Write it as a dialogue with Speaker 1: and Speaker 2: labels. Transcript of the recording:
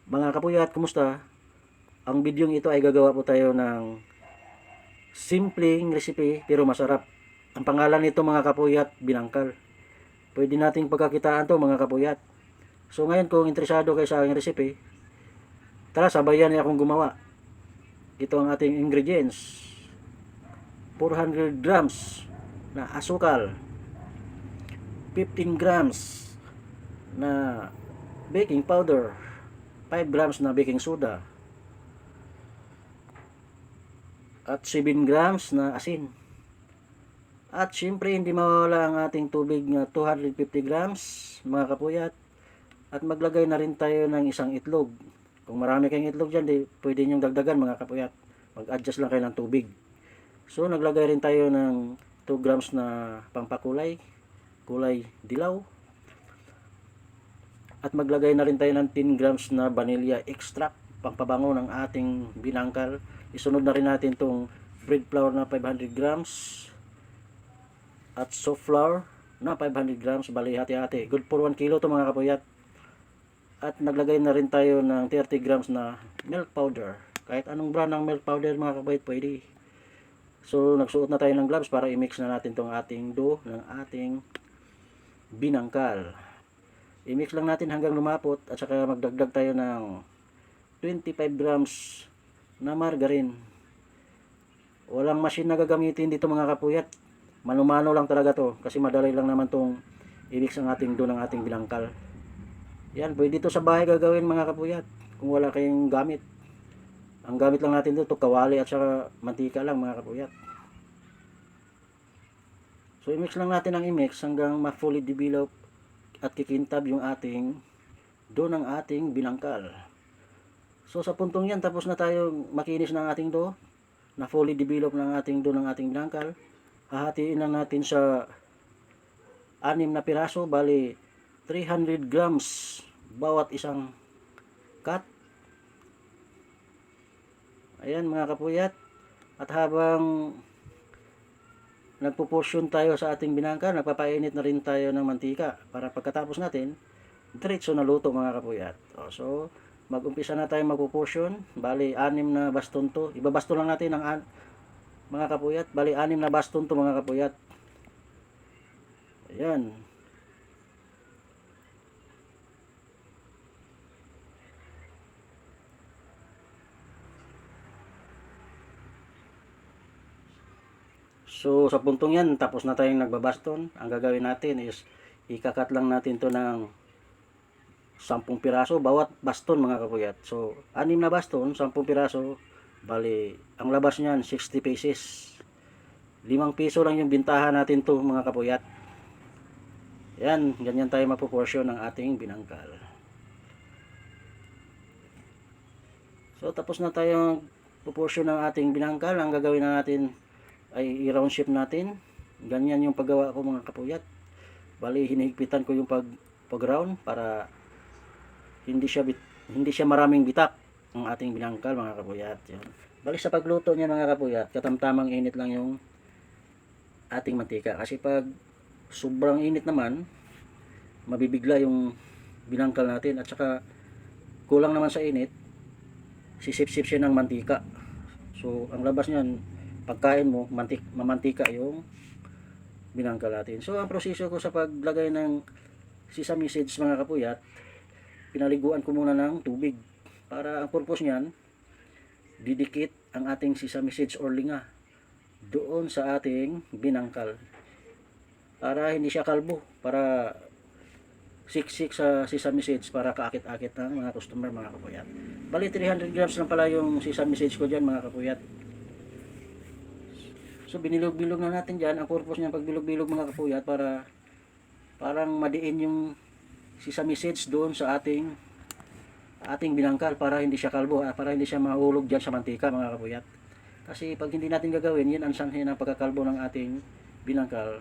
Speaker 1: Mga kapuyat, kumusta? Ang bidyong ito ay gagawa po tayo ng simpleng recipe pero masarap. Ang pangalan nito mga kapuyat, binangkal. Pwede nating pagkakitaan to mga kapuyat. So ngayon kung interesado kayo sa aking recipe, tara sabayan niyo akong gumawa. Ito ang ating ingredients. 400 grams na asukal. 15 grams na baking powder. 5 grams na baking soda. At 7 grams na asin. At syempre hindi mawala ang ating tubig na 250 grams mga kapuyat. At maglagay na rin tayo ng isang itlog. Kung marami kayong itlog dyan, pwede nyong dagdagan mga kapuyat. Mag-adjust lang kayo ng tubig. So naglagay rin tayo ng 2 grams na pampakulay, kulay dilaw. At maglagay na rin tayo ng 10 grams na vanilla extract, pampabango ng ating binangkal. Isunod na rin natin itong bread flour na 500 grams at soft flour na 500 grams. Bali hati-hati. Good for 1 kilo to mga kapuyat. At naglagay na rin tayo ng 30 grams na milk powder. Kahit anong brand ng milk powder mga kapuyat pwede. So nagsuot na tayo ng gloves para i-mix na natin itong ating dough ng ating binangkal. I-mix lang natin hanggang lumapot at saka magdagdag tayo ng 25 grams na margarine. Walang machine na gagamitin dito mga kapuyat. Mano-mano lang talaga to kasi madali lang naman tong i-mix ang ating dough ng ating binangkal. Yan, pwede dito sa bahay gagawin mga kapuyat kung wala kayong gamit. Ang gamit lang natin dito kawali at saka mantika lang mga kapuyat. So i-mix lang natin ang i-mix hanggang ma-fully develop at kikintab yung ating dough ng ating binangkal. So sa puntong yan, tapos na tayo makinis ng ating dough, na fully develop ng ating dough ng ating binangkal. Hahatiin lang natin sa 6 na piraso, bali 300 grams bawat isang cut. Ayan mga kapuyat. At habang nagpo-portion tayo sa ating binangkal, nagpapainit na rin tayo ng mantika para pagkatapos natin, diretso na luto mga kapuyat. So, mag-umpisa na tayo magpo-portion. Bali, 6 na baston to. Ibabaston lang natin ang mga kapuyat. Bali, 6 na baston to mga kapuyat. Ayan. So sa puntong yan, tapos na tayong nagbabaston. Ang gagawin natin is ikakat lang natin to ng 10 piraso bawat baston mga kapuyat. So 6 na baston, 10 piraso, bali ang labas niyan 60 pieces. 5 piso lang yung bintahan natin to mga kapuyat. Yan, ganyan tayo mapoporsyon ng ating binangkal. So tapos na tayong proportion ng ating binangkal. Ang gagawin na natin ay i-round shape natin. Ganyan yung paggawa ko mga kapuyat. Bali hinihigpitan ko yung pag-round para hindi siya maraming bitak ang ating binangkal mga kapuyat. Yan. Bali sa pagluto niya mga kapuyat, katamtamang init lang yung ating mantika. Kasi pag sobrang init naman, mabibigla yung binangkal natin at saka kulang naman sa init, sisip-sip siya ng mantika. So ang labas niyan, pagkain mo, mamantika yung binangkal natin. So ang proseso ko sa paglagay ng sesame seeds mga kapuyat, pinaliguan ko muna ng tubig para ang purpose niyan, didikit ang ating sesame seeds or linga doon sa ating binangkal para hindi siya kalbo, para siksik sa sesame seeds para kaakit-akit ng mga customer mga kapuyat. Bali 300 grams lang pala yung sesame seeds ko dyan mga kapuyat. So binilog-bilog na natin dyan. Ang purpose niya pagbilog-bilog mga kapuyat para parang madiin yung sesame seeds doon sa ating binangkal para hindi siya kalbo, para hindi siya mahulog dyan sa mantika mga kapuyat. Kasi pag hindi natin gagawin, yan ang sanhi ng pagkakalbo ng ating binangkal.